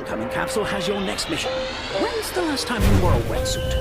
incoming capsule has your next mission. When's the last time you wore a wetsuit?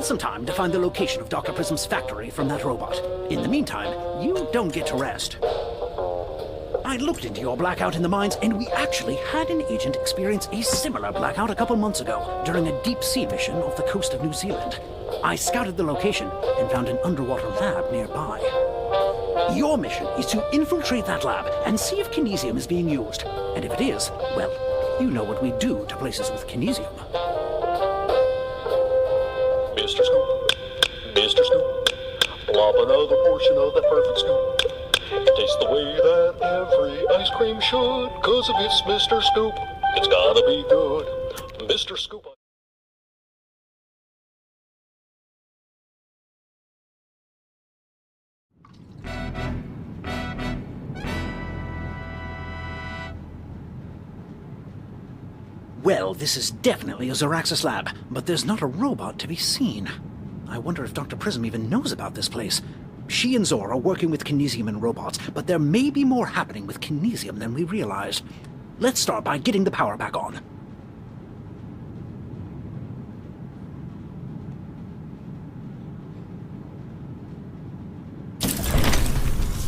Some time to find the location of Dr. Prism's factory from that robot. In the meantime, you don't get to rest. I looked into your blackout in the mines, and we actually had an agent experience a similar blackout a couple months ago during a deep-sea mission off the coast of New Zealand. I scouted the location and found an underwater lab nearby. Your mission is to infiltrate that lab and see if kinesium is being used. And if it is, well, you know what we do to places with kinesium. Mr. Scoop, Mr. Scoop, plop another portion of that perfect scoop. It tastes the way that every ice cream should, 'cause if it's Mr. Scoop, it's gotta be good. Mr. Scoop. Well, this is definitely a Zoraxis lab, but there's not a robot to be seen. I wonder if Dr. Prism even knows about this place. She and Zor are working with kinesium and robots, but there may be more happening with kinesium than we realized. Let's start by getting the power back on.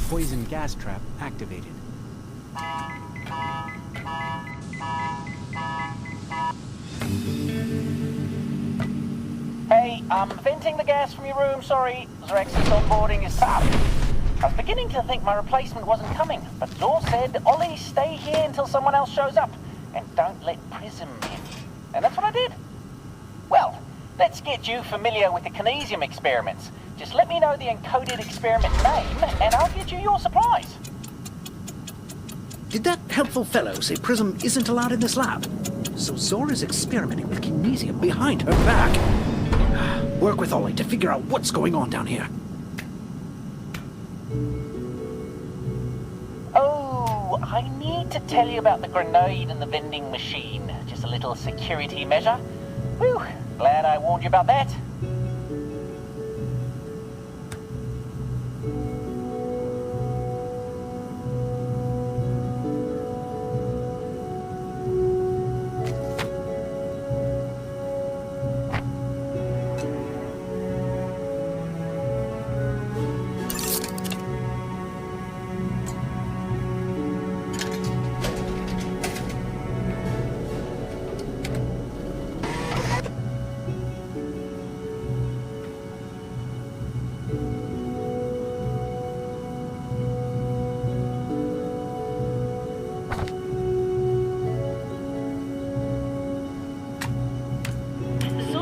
Poison gas trap activated. Hey, I'm venting the gas from your room, sorry. Zoraxis onboarding is tough. I was beginning to think my replacement wasn't coming, but Zor said, Ollie, stay here until someone else shows up, and don't let Prism in. And that's what I did. Well, let's get you familiar with the kinesium experiments. Just let me know the encoded experiment name, and I'll get you your supplies. Did that helpful fellow say Prism isn't allowed in this lab? So Zor is experimenting with kinesium behind her back. Work with Ollie to figure out what's going on down here. Oh, I need to tell you about the grenade and the vending machine. Just a little security measure. Whew, glad I warned you about that.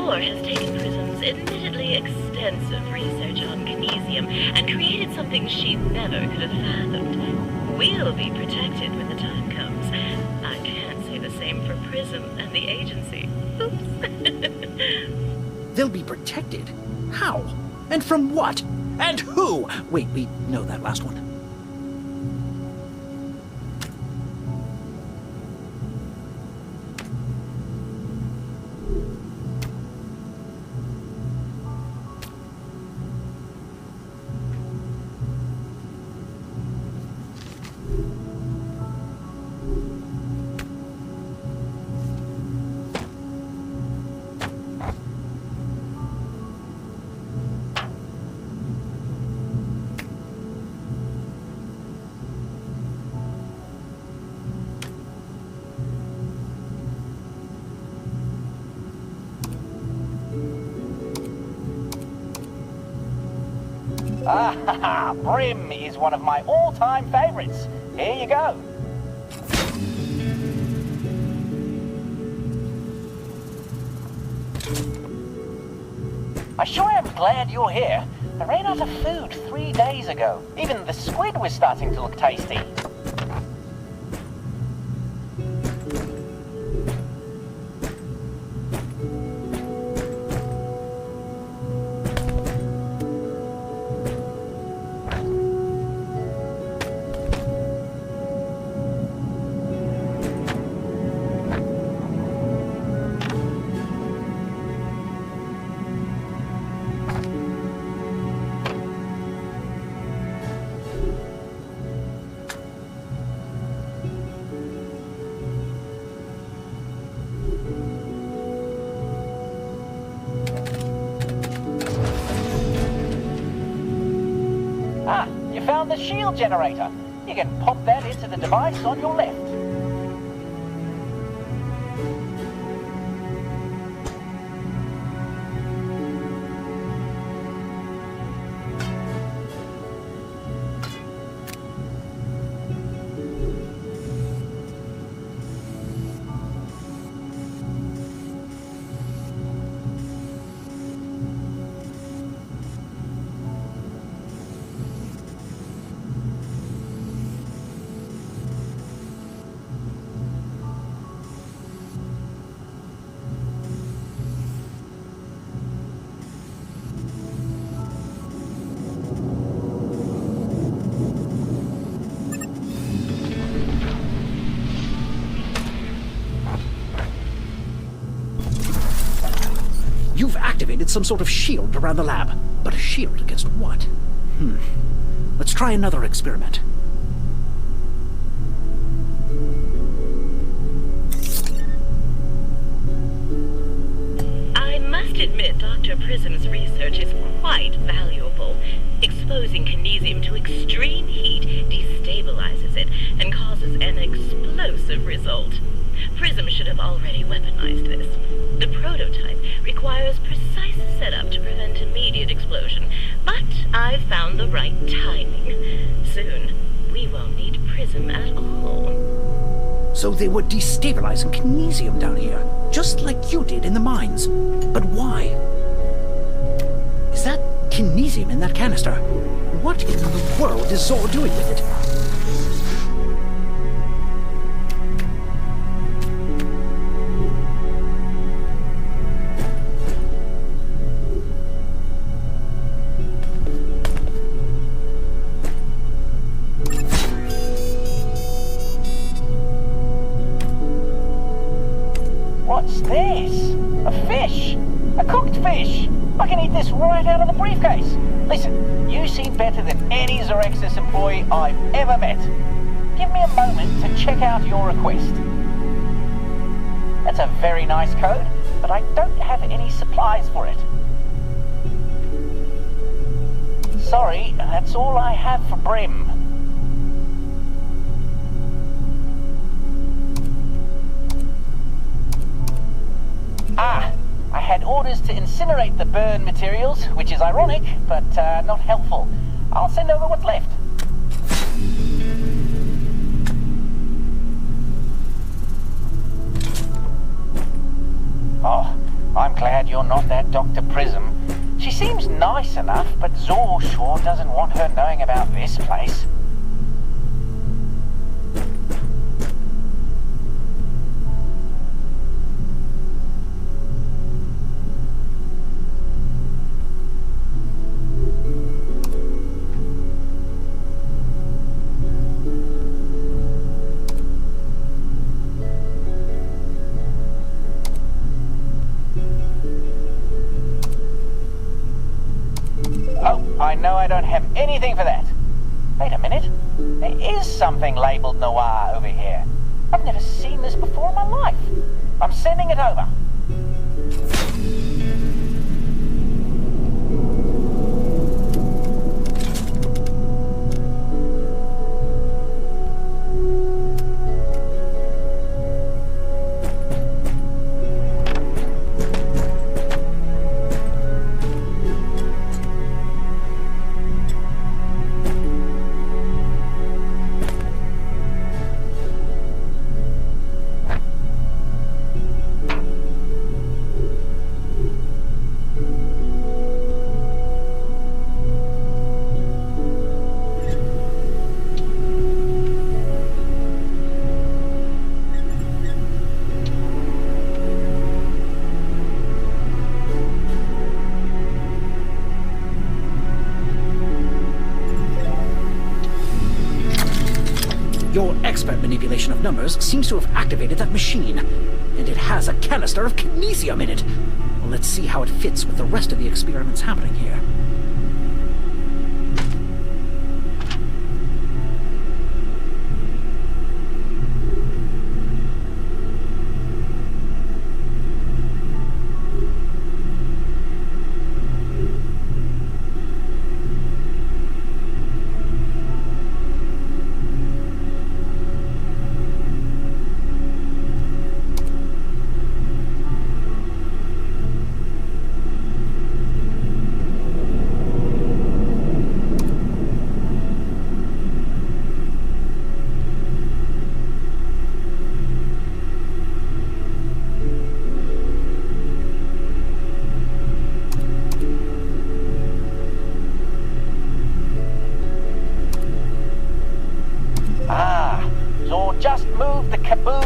Has taken Prism's admittedly extensive research on kinesium and created something she never could have fathomed. We'll be protected when the time comes. I can't say the same for Prism and the agency. Oops. They'll be protected? How? And from what? And who? Wait, we know that last one. Ah, Brim is one of my all-time favorites. Here you go. I sure am glad you're here. I ran out of food 3 days ago. Even the squid was starting to look tasty. Ah, you found the shield generator. You can pop that into the device on your left. You've activated some sort of shield around the lab. But a shield against what? Let's try another experiment. I must admit Dr. Prism's research is quite valuable. Exposing kinesium to extreme heat destabilizes it and causes an explosive result. Prism should have already weaponized this. The prototype requires precise setup to prevent immediate explosion, but I've found the right timing. Soon, we won't need Prism at all. So they were destabilizing kinesium down here, just like you did in the mines. But why? Is that kinesium in that canister? What in the world is Zor doing with it? What's this? A fish? A cooked fish? I can eat this right out of the briefcase. Listen, you seem better than any Zorexis employee I've ever met. Give me a moment to check out your request. That's a very nice code, but I don't have any supplies for it. Sorry, that's all I have for Brim. Ah, I had orders to incinerate the burn materials, which is ironic, but not helpful. I'll send over what's left. Oh, I'm glad you're not that Dr. Prism. She seems nice enough, but Zor sure doesn't want her knowing about this place. I know I don't have anything for that. Wait a minute. There is something labeled Noir over here. I've never seen this before in my life. I'm sending it over. of numbers seems to have activated that machine. And it has a canister of kinesium in it. Well, let's see how it fits with the rest of the experiments happening here.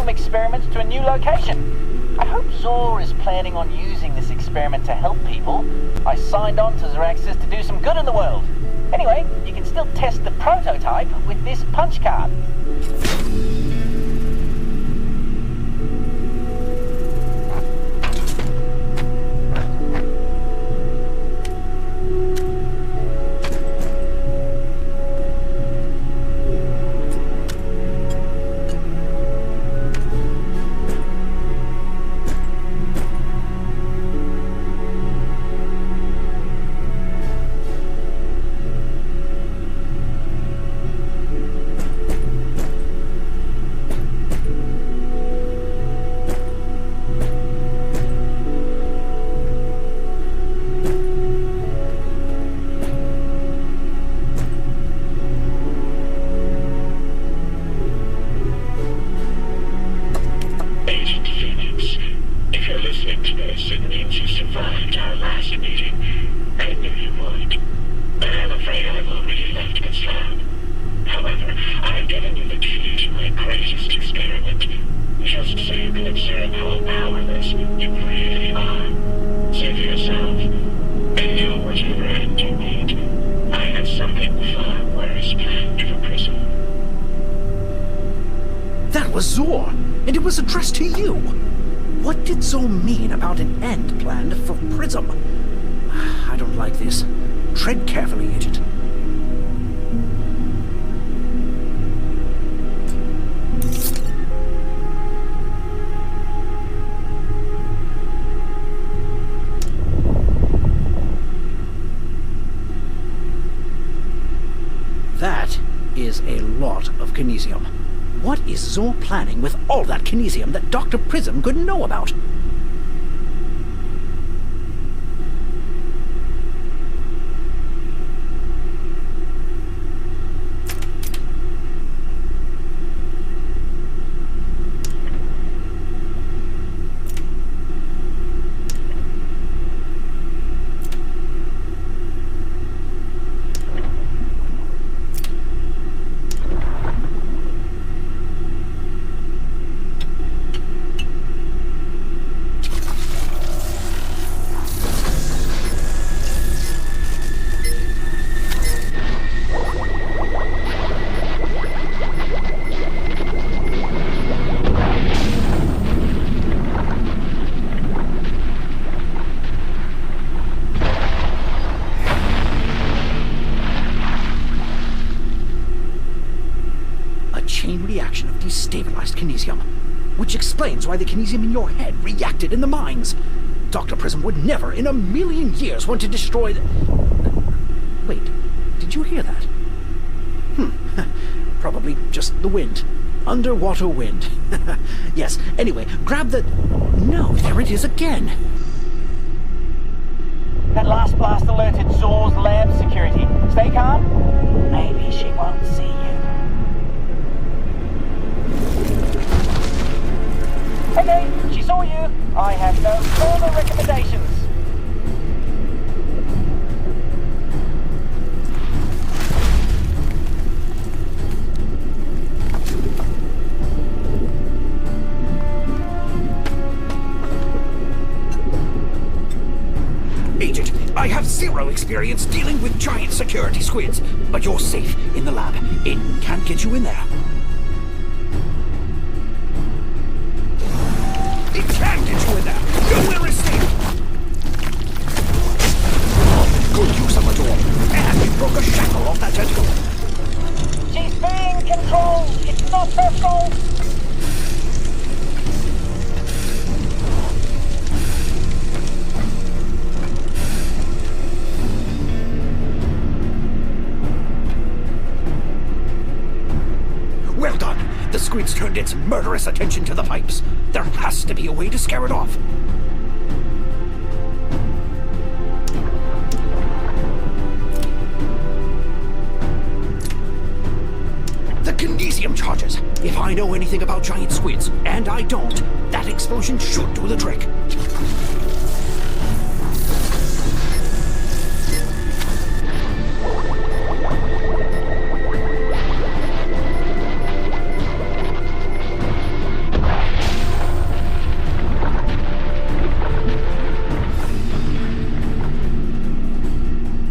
Experiments to a new location. I hope Zor is planning on using this experiment to help people. I signed on to Zaraxis to do some good in the world. Anyway, you can still test the prototype with this punch card. Zor, and it was addressed to you. What did Zor mean about an end planned for Prism? I don't like this. Tread carefully, Agent. That is a lot of kinesium. What is Zor planning with all that kinesium that Dr. Prism couldn't know about? Reaction of destabilized kinesium, which explains why the kinesium in your head reacted in the mines. Dr. Prism would never in a million years want to destroy the... Wait, did you hear that? Probably just the wind. Underwater wind. Yes, anyway, grab the... No, there it is again. That last blast alerted Zor's lab security. Stay calm. Maybe she won't see you. Okay, she saw you. I have no further recommendations. Agent, I have zero experience dealing with giant security squids, but you're safe in the lab. It can't get you in there. squid's turned its murderous attention to the pipes. There has to be a way to scare it off. The Kinesium charges. If I know anything about giant squids, and I don't, that explosion should do the trick.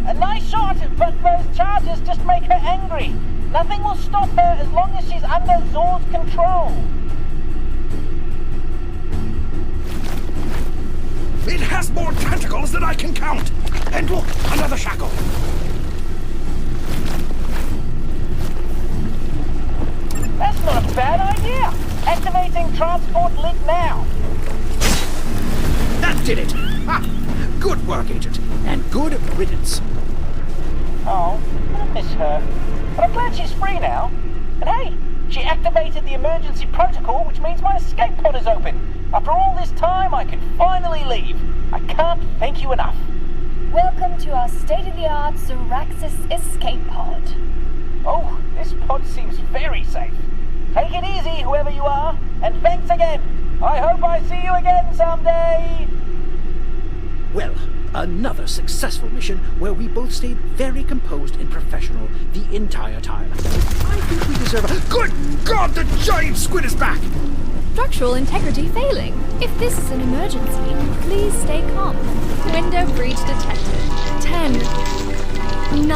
A nice shot, but those charges just make her angry. Nothing will stop her as long as she's under Zor's control. It has more tentacles than I can count! And look, another shackle! That's not a bad idea. Activating transport link now. That did it! Ha! Good work, Agent. And good riddance. Oh, I miss her. But I'm glad she's free now. And hey, she activated the emergency protocol, which means my escape pod is open. After all this time, I can finally leave. I can't thank you enough. Welcome to our state-of-the-art Zoraxis escape pod. Oh, this pod seems very safe. Take it easy, whoever you are, and thanks again. I hope I see you again someday. Well, another successful mission where we both stayed very composed and professional the entire time. I think we deserve a... Good God, the giant squid is back! Structural integrity failing. If this is an emergency, please stay calm. Window breach detected. 10, 9,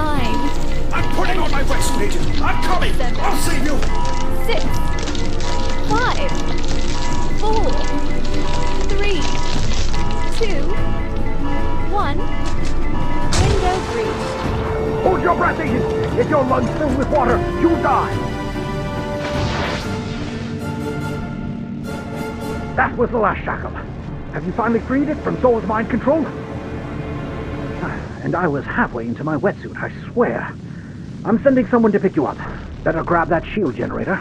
I'm putting on my wetsuit, Agent! I'm coming! Seven. I'll save you! 6, 5, 4, 3, 2, 1. Window breach. Hold your breath, Agent! If your lungs fill with water, you'll die! That was the last shackle. Have you finally freed it from Zor's mind control? And I was halfway into my wetsuit, I swear. I'm sending someone to pick you up. Better grab that shield generator.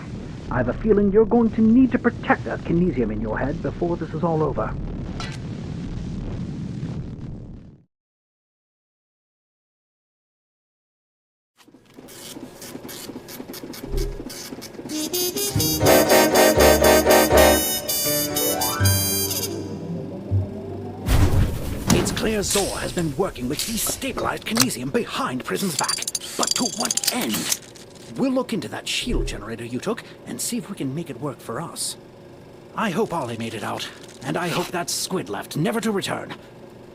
I have a feeling you're going to need to protect that kinesium in your head before this is all over. It's clear Zor has been working with destabilized kinesium behind Prism's back. But to what end? We'll look into that shield generator you took and see if we can make it work for us. I hope Ollie made it out, and I hope that squid left, never to return.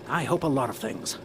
I hope a lot of things.